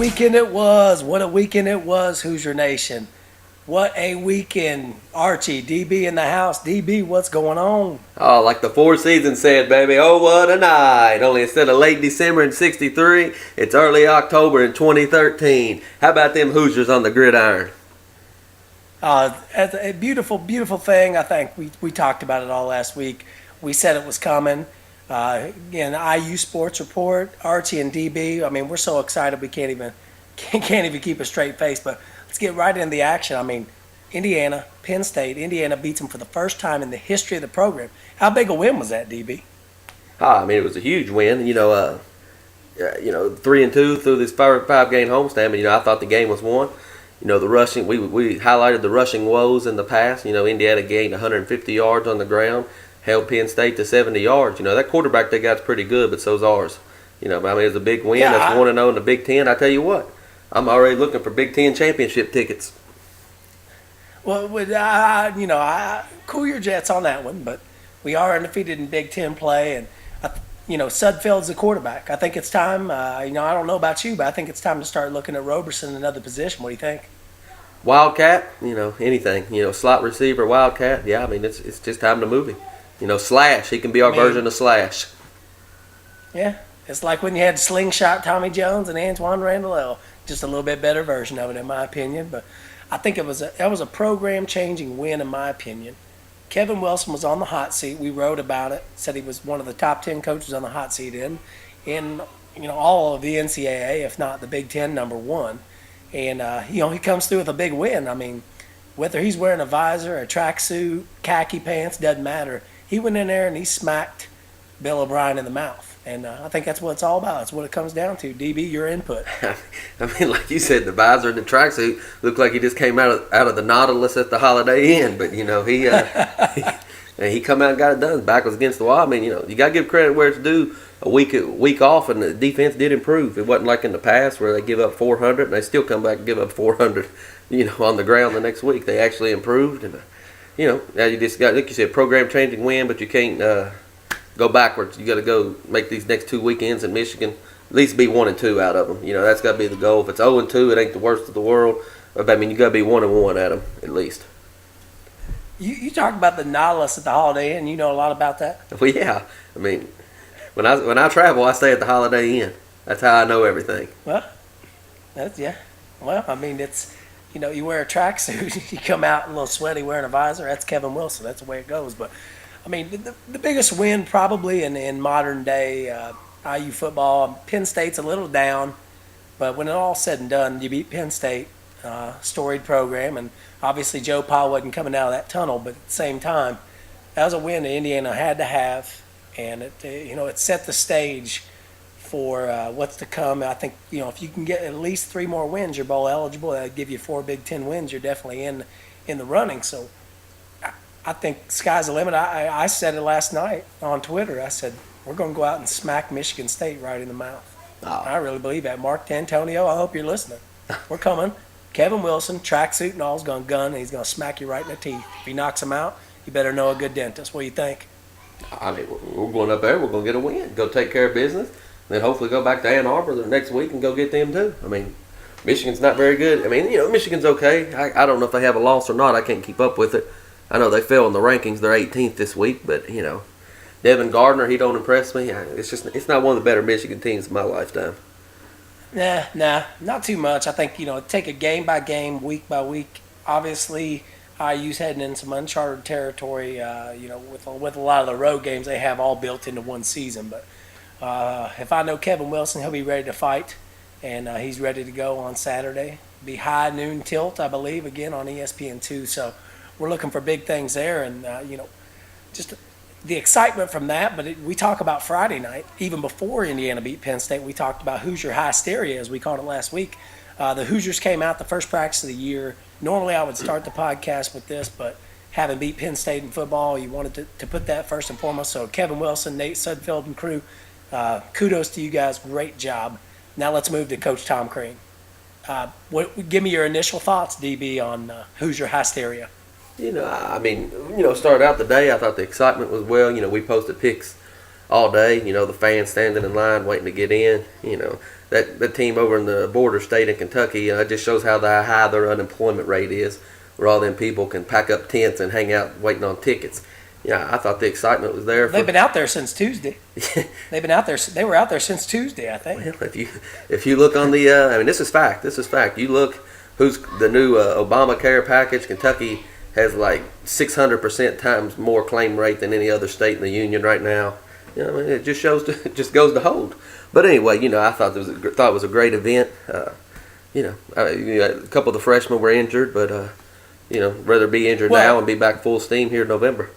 weekend it was. What a weekend it was, Hoosier Nation. What a weekend. Archie, DB in the house. DB, what's going on? Oh, like the Four Seasons said, baby. Oh, what a night. Only instead of late December in 63, it's early October in 2013. How about them Hoosiers on the gridiron? A beautiful, beautiful thing. I think we talked about it all last week. We said it was coming. Again, IU Sports Report, Archie and DB. I mean, we're so excited we can't even keep a straight face. But let's get right into the action. I mean, Indiana, Penn State. Indiana beats them for the first time in the history of the program. How big a win was that, DB? I mean, it was a huge win. 3-2 through this five-game homestand. But I thought the game was won. The rushing. We highlighted the rushing woes in the past. Indiana gained 150 yards on the ground. Held Penn State to 70 yards. That quarterback they got's pretty good, but so's ours. It was a big win. That's 1-0 in the Big Ten. I tell you what, I'm already looking for Big Ten championship tickets. Well, cool your jets on that one, but we are undefeated in Big Ten play, and Sudfeld's the quarterback. I think it's time. I don't know about you, but I think it's time to start looking at Roberson in another position. What do you think? Wildcat, anything. Slot receiver, Wildcat. Yeah, I mean it's just time to move him. Slash. He can be our version of Slash. Yeah, it's like when you had Slingshot Tommy Jones and Antoine Randall. Just a little bit better version of it, in my opinion. But I think that was a program-changing win, in my opinion. Kevin Wilson was on the hot seat. We wrote about it. Said he was one of the top 10 coaches on the hot seat in all of the NCAA, if not the Big Ten #1. And he comes through with a big win. I mean, whether he's wearing a visor, a tracksuit, khaki pants, doesn't matter. He went in there and he smacked Bill O'Brien in the mouth. And I think that's what it's all about. That's what it comes down to. DB, your input. I mean, like you said, the visor and the tracksuit looked like he just came out of the Nautilus at the Holiday Inn. But, he come out and got it done. Back was against the wall. I mean, you got to give credit where it's due. A week off, and the defense did improve. It wasn't like in the past where they give up 400 and they still come back and give up 400, on the ground the next week. They actually improved. And, now you just got, like you said, program-changing win, but you can't go backwards. You got to go make these next 2 weekends in Michigan, at least be 1-2 out of them. That's got to be the goal. If it's 0-2, it ain't the worst of the world. But, I mean, you got to be 1-1 at them at least. You talk about the Nautilus at the Holiday Inn. You know a lot about that? Well, yeah. I mean, when I travel, I stay at the Holiday Inn. That's how I know everything. Well, yeah. Well, I mean, it's you wear a tracksuit, you come out a little sweaty wearing a visor. That's Kevin Wilson. That's the way it goes. But I mean, the biggest win probably in modern day IU football. Penn State's a little down, but when it all's said and done, you beat Penn State, storied program, and obviously Joe Pa wasn't coming out of that tunnel. But at the same time, that was a win that Indiana had to have. And it set the stage for what's to come. I think if you can get at least 3 more wins, you're bowl eligible. That'd give you 4 Big Ten wins. You're definitely in the running. So I think sky's the limit. I said it last night on Twitter. I said we're going to go out and smack Michigan State right in the mouth. Oh. I really believe that. Mark D'Antonio, I hope you're listening. We're coming. Kevin Wilson, tracksuit and all, is going to gun, and he's going to smack you right in the teeth. If he knocks him out, you better know a good dentist. What do you think? I mean, we're going up there. We're going to get a win. Go take care of business. Then hopefully go back to Ann Arbor the next week and go get them too. I mean, Michigan's not very good. I mean, Michigan's okay. I don't know if they have a loss or not. I can't keep up with it. I know they fell in the rankings. They're 18th this week. But, Devin Gardner, he don't impress me. It's not one of the better Michigan teams in my lifetime. Nah, not too much. I think, take it game by game, week by week. Obviously, IU's heading in some uncharted territory, with a lot of the road games they have all built into one season. But if I know Kevin Wilson, he'll be ready to fight, and he's ready to go on Saturday. Be high noon tilt, I believe, again on ESPN2. So we're looking for big things there, and just the excitement from that. But we talk about Friday night, even before Indiana beat Penn State. We talked about Hoosier hysteria, as we called it last week. The Hoosiers came out the first practice of the year. Normally I would start the podcast with this, but having beat Penn State in football, you wanted to put that first and foremost. So Kevin Wilson, Nate Sudfeld, and crew, kudos to you guys. Great job. Now let's move to Coach Tom Crean. Give me your initial thoughts, DB, on Hoosier hysteria. Started out the day, I thought the excitement was we posted pics all day, the fans standing in line waiting to get in, that team over in the border state in Kentucky. It just shows how high their unemployment rate is, where all them people can pack up tents and hang out waiting on tickets. Yeah, I thought the excitement was there. They've been out there since Tuesday. They've been out there. They were out there since Tuesday, I think. Well, if you look on the, I mean, this is fact. This is fact. You look who's the new Obamacare package. Kentucky has like 600% times more claim rate than any other state in the union right now. You know, I mean, it just shows, it just goes to hold. But anyway, I thought it was a great event. A couple of the freshmen were injured, but rather be injured now and be back full steam here in November.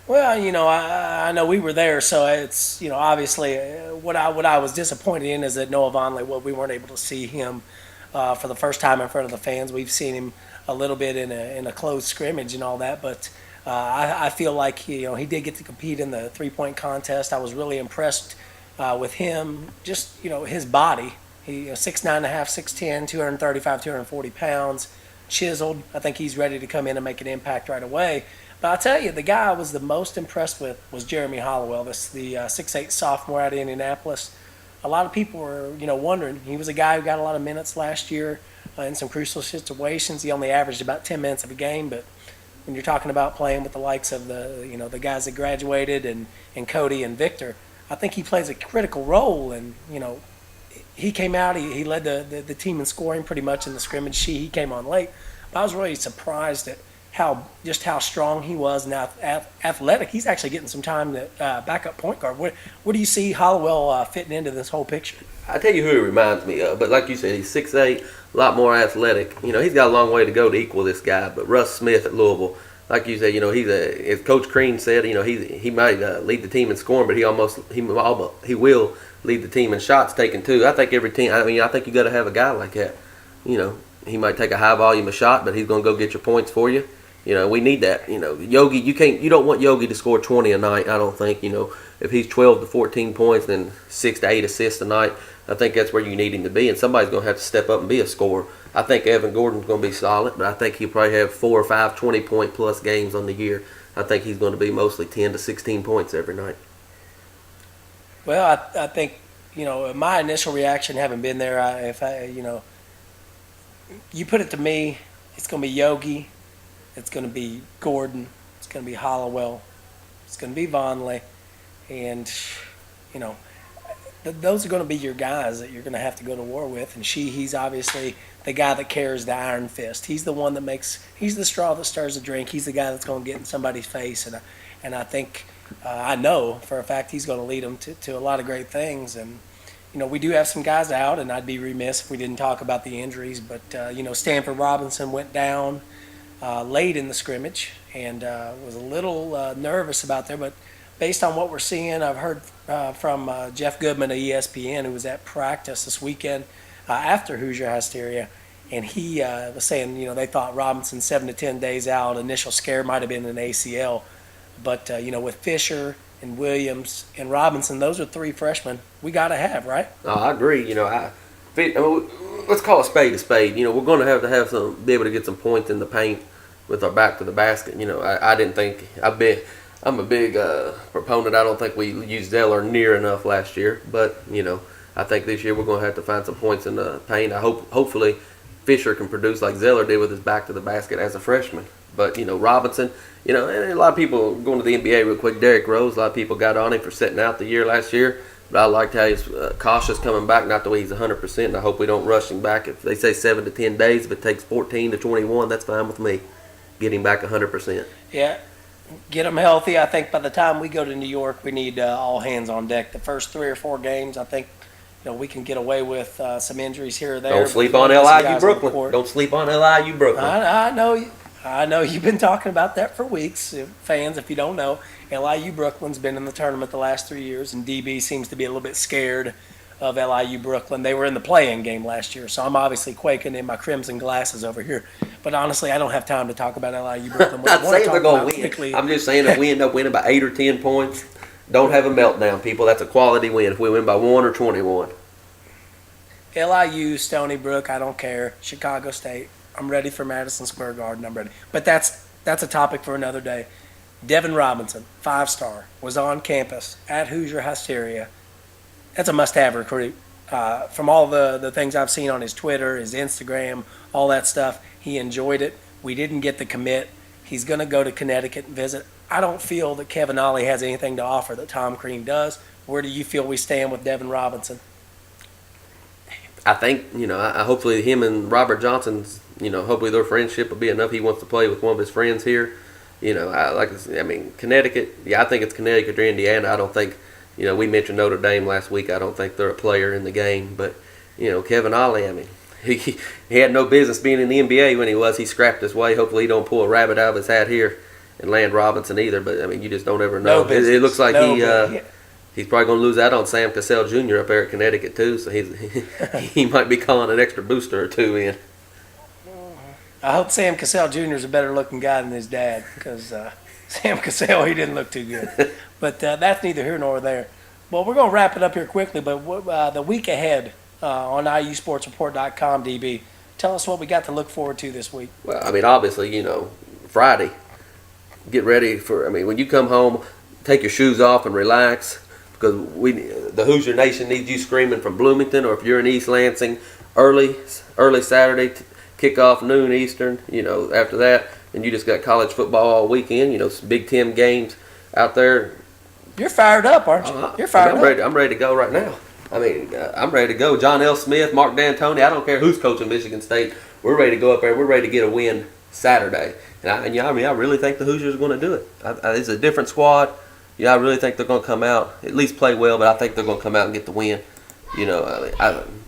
Well, I know we were there, so it's obviously what I was disappointed in is that Noah Vonleh, we weren't able to see him for the first time in front of the fans. We've seen him a little bit in a closed scrimmage and all that, but I feel like he did get to compete in the 3-point contest. I was really impressed with him, just his body. He 6'9.5", 6'10", 235, 240 pounds, chiseled. I think he's ready to come in and make an impact right away. But I'll tell you, the guy I was the most impressed with was Jeremy Hollowell, the 6'8" sophomore out of Indianapolis. A lot of people were, wondering. He was a guy who got a lot of minutes last year in some crucial situations. He only averaged about 10 minutes of a game, but when you're talking about playing with the likes of the guys that graduated and Cody and Victor, I think he plays a critical role. And he came out, he led the team in scoring pretty much in the scrimmage. He came on late, but I was really surprised at how strong he was and athletic. He's actually getting some time at backup point guard. Where do you see Hollowell fitting into this whole picture? I tell you who he reminds me of, but like you said, he's 6'8", a lot more athletic. He's got a long way to go to equal this guy. But Russ Smith at Louisville, like you said, as Coach Crean said, he might lead the team in scoring, but he will lead the team in shots taken too. I think every team. I think you got to have a guy like that. He might take a high volume of shot, but he's going to go get your points for you. We need that. Yogi, you don't want Yogi to score 20 a night. I don't think. If he's 12 to 14 points, then 6 to 8 assists a night, I think that's where you need him to be. And somebody's going to have to step up and be a scorer. I think Evan Gordon's going to be solid, but I think he'll probably have 4 or 5 20-point plus games on the year. I think he's going to be mostly 10 to 16 points every night. Well, I think my initial reaction, having been there, you put it to me, it's going to be Yogi. It's going to be Gordon. It's going to be Hollowell. It's going to be Vonleh. And, those are going to be your guys that you're going to have to go to war with. And he's obviously the guy that carries the iron fist. He's the one that he's the straw that stirs the drink. He's the guy that's going to get in somebody's face. And I think, I know for a fact he's going to lead them to a lot of great things. And, we do have some guys out, and I'd be remiss if we didn't talk about the injuries. But, Stanford Robinson went down late in the scrimmage and was a little nervous about there. But based on what we're seeing, I've heard from Jeff Goodman of ESPN, who was at practice this weekend after Hoosier Hysteria, and he was saying, they thought Robinson 7 to 10 days out. Initial scare might have been an ACL. But, with Fisher and Williams and Robinson, those are 3 freshmen we got to have, right? I agree. Let's call a spade. We're going to have be able to get some points in the paint with our back to the basket. I didn't think I'm a big proponent. I don't think we used Zeller near enough last year, but I think this year we're going to have to find some points in the paint. Hopefully Fisher can produce like Zeller did with his back to the basket as a freshman. But Robinson, and a lot of people going to the NBA real quick. Derrick Rose, a lot of people got on him for sitting out the year last year. But I liked how he's cautious coming back, not the way he's 100%. And I hope we don't rush him back. If they say 7 to 10 days, if it takes 14 to 21, that's fine with me. Get him back 100%. Yeah, get him healthy. I think by the time we go to New York, we need all hands on deck. The first 3 or 4 games, I think we can get away with some injuries here or there. Don't sleep on LIU Brooklyn. Don't sleep on LIU Brooklyn. I know you've been talking about that for weeks. Fans, if you don't know, LIU Brooklyn's been in the tournament the last 3 years, and DB seems to be a little bit scared of LIU Brooklyn. They were in the play-in game last year, so I'm obviously quaking in my crimson glasses over here. But honestly, I don't have time to talk about LIU Brooklyn. I'm not saying they're going to win. I'm just saying if we end up winning by 8 or 10 points, don't have a meltdown, people. That's a quality win if we win by 1 or 21. LIU, Stony Brook, I don't care. Chicago State, I'm ready for Madison Square Garden. I'm ready. But that's a topic for another day. Devin Robinson, 5-star, was on campus at Hoosier Hysteria. That's a must-have recruit. From all the things I've seen on his Twitter, his Instagram, all that stuff, he enjoyed it. We didn't get the commit. He's going to go to Connecticut and visit. I don't feel that Kevin Ollie has anything to offer that Tom Crean does. Where do you feel we stand with Devin Robinson? I think, hopefully him and Robert Johnson's, hopefully their friendship will be enough. He wants to play with one of his friends here. Connecticut, I think it's Connecticut or Indiana. I don't think, we mentioned Notre Dame last week. I don't think they're a player in the game. But, Kevin Ollie, he had no business being in the NBA when he was. He scrapped his way. Hopefully he don't pull a rabbit out of his hat here and land Robinson either. But, you just don't ever know. It looks like he's probably going to lose out on Sam Cassell Jr. up there at Connecticut too. So he might be calling an extra booster or two in. I hope Sam Cassell Jr. is a better looking guy than his dad, because Sam Cassell, he didn't look too good. But that's neither here nor there. Well, we're going to wrap it up here quickly, but the week ahead on IUsportsreport.com, DB, tell us what we got to look forward to this week. Well, obviously, Friday, get ready for, when you come home, take your shoes off and relax, because the Hoosier Nation needs you screaming from Bloomington, or if you're in East Lansing, early Saturday, kickoff noon Eastern, after that, and you just got college football all weekend, some Big Ten games out there. You're fired up, aren't you? You're fired up. I'm ready to go right now. I'm ready to go. John L. Smith, Mark D'Antoni, I don't care who's coaching Michigan State. We're ready to go up there. We're ready to get a win Saturday. And I really think the Hoosiers are going to do it. It's a different squad. I really think they're going to come out, at least play well, but I think they're going to come out and get the win. They're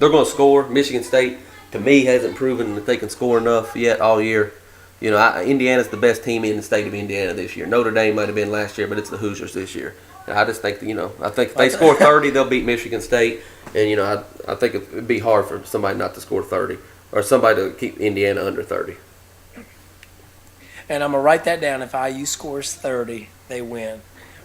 going to score. Michigan State, to me, hasn't proven that they can score enough yet all year. Indiana's the best team in the state of Indiana this year. Notre Dame might have been last year, but it's the Hoosiers this year. And I just think, I think if they score 30, they'll beat Michigan State. And, I think it'd be hard for somebody not to score 30, or somebody to keep Indiana under 30. And I'm going to write that down. If IU scores 30, they win.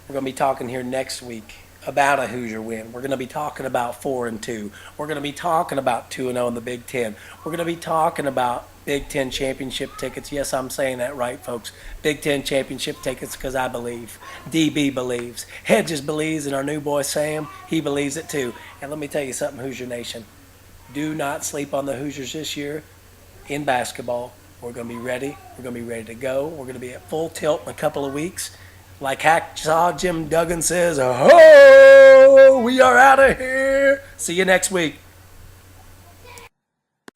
We're going to be talking here next week about a Hoosier win. We're going to be talking about 4-2. We're going to be talking about 2-0 in the Big Ten. We're going to be talking about Big Ten championship tickets. Yes, I'm saying that right, folks. Big Ten championship tickets, because I believe. DB believes. Hedges believes, and our new boy Sam, he believes it too. And let me tell you something, Hoosier Nation. Do not sleep on the Hoosiers this year in basketball. We're going to be ready. We're going to be ready to go. We're going to be at full tilt in a couple of weeks. Like Hacksaw Jim Duggan says, "Oh, we are out of here." See you next week.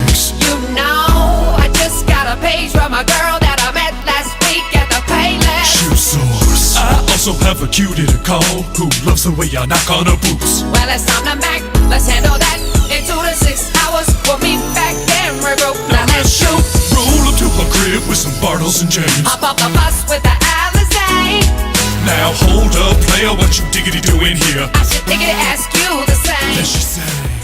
I just got a page from a girl that I met last week at the Payless Shoe Source. I also have a cutie to call who loves the way I knock on her boots. Well, it's time to Mac. Let's handle that in 2 to 6 hours. We'll meet back in regroup. Now let's shoot. Roll up to her crib with some Bartles and James. Hop up the bus with the Alizé. Now hold up, player, what you diggity doing here? I should think it ask you the same. Then she sang.